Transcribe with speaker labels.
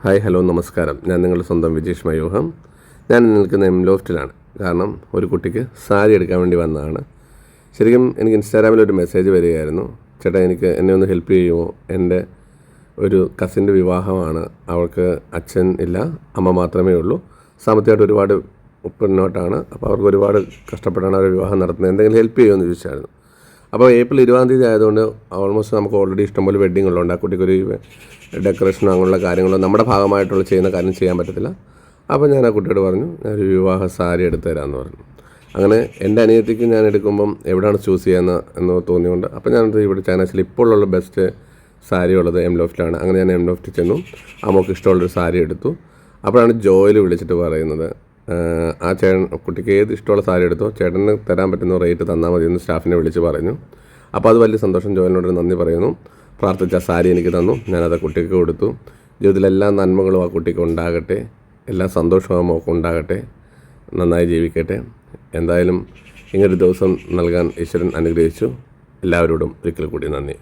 Speaker 1: Hi hello നമസ്കാരം. ഞാൻ നിങ്ങളുടെ സ്വന്തം വിജേഷ് മയൂഹം. ഞാൻ നിൽക്കുന്ന ലോഫ്റ്റിലാണ്. കാരണം ഒരു കുട്ടിക്ക് സാരി എടുക്കാൻ വേണ്ടി വന്നതാണ്. ശരിക്കും എനിക്ക് ഇൻസ്റ്റാഗ്രാമിൽ ഒരു മെസ്സേജ് വരികയായിരുന്നു, ചേട്ടാ എന്നെ ഒന്ന് ഹെൽപ്പ് ചെയ്യുമോ, എൻ്റെ ഒരു കസിൻ്റെ വിവാഹമാണ്, അവൾക്ക് അച്ഛൻ ഇല്ല, അമ്മ മാത്രമേ ഉള്ളൂ, സാമ്പത്തികമായിട്ട് ഒരുപാട് പിന്നോട്ടാണ്, അപ്പോൾ അവർക്ക് ഒരുപാട് കഷ്ടപ്പെട്ടാണ് അവർ വിവാഹം നടത്തുന്നത്, എന്തെങ്കിലും ഹെൽപ്പ് ചെയ്യുമെന്ന് ചോദിച്ചായിരുന്നു. അപ്പോൾ ഏപ്രിൽ 20 ആയതുകൊണ്ട് ഓൾമോസ്റ്റ് നമുക്ക് ഓൾറെഡി ഇഷ്ടംപോലെ വെഡ്ഡിങ് ഉള്ളതുകൊണ്ട് ആ കുട്ടിക്കൊരു ഡെക്കറേഷനോ അങ്ങനെയുള്ള കാര്യങ്ങളോ നമ്മുടെ ഭാഗമായിട്ടുള്ള ചെയ്യുന്ന കാര്യം ചെയ്യാൻ പറ്റത്തില്ല. അപ്പോൾ ഞാൻ ആ കുട്ടിയോട് പറഞ്ഞു, ഞാനൊരു വിവാഹ സാരി എടുത്തു തരാമെന്ന് പറഞ്ഞു. അങ്ങനെ എൻ്റെ അനിയത്തിക്ക് ഞാൻ എടുക്കുമ്പം എവിടെയാണ് ചൂസ് ചെയ്യുന്നത് തോന്നിയുകൊണ്ട് അപ്പോൾ ഞാൻ ഇവിടെ ചൈനസിൽ ഇപ്പോഴുള്ള ബെസ്റ്റ് സാരി ഉള്ളത് എം ലോഫ്റ്റിലാണ്. അങ്ങനെ ഞാൻ എം ലോഫ്റ്റിൽ ചെന്നു, അമ്മക്ക് ഇഷ്ടമുള്ളൊരു സാരി എടുത്തു. അപ്പോഴാണ് ജോയിൽ വിളിച്ചിട്ട് പറയുന്നത്, ആ കുട്ടിക്ക് ഏത് ഇഷ്ടമുള്ള സാരി എടുത്തോ, ചേട്ടന് തരാൻ പറ്റുന്ന റേറ്റ് തന്നാൽ മതി എന്ന് സ്റ്റാഫിനെ വിളിച്ച് പറഞ്ഞു. അപ്പോൾ അത് വലിയ സന്തോഷം, ജോയിലിനോട് നന്ദി പറയുന്നു. പ്രാർത്ഥിച്ച സാരി എനിക്ക് തന്നു, ഞാനത് കുട്ടിക്ക് കൊടുത്തു. ജീവിതത്തിൽ എല്ലാ നന്മകളും ആ കുട്ടിക്ക് ഉണ്ടാകട്ടെ, എല്ലാ സന്തോഷവും ആ മോൾക്ക് ഉണ്ടാകട്ടെ, നന്നായി ജീവിക്കട്ടെ. എന്തായാലും ഇങ്ങനൊരു ദിവസം നൽകാൻ ഈശ്വരൻ അനുഗ്രഹിച്ചു. എല്ലാവരോടും ഒരിക്കൽ കൂടി നന്ദി.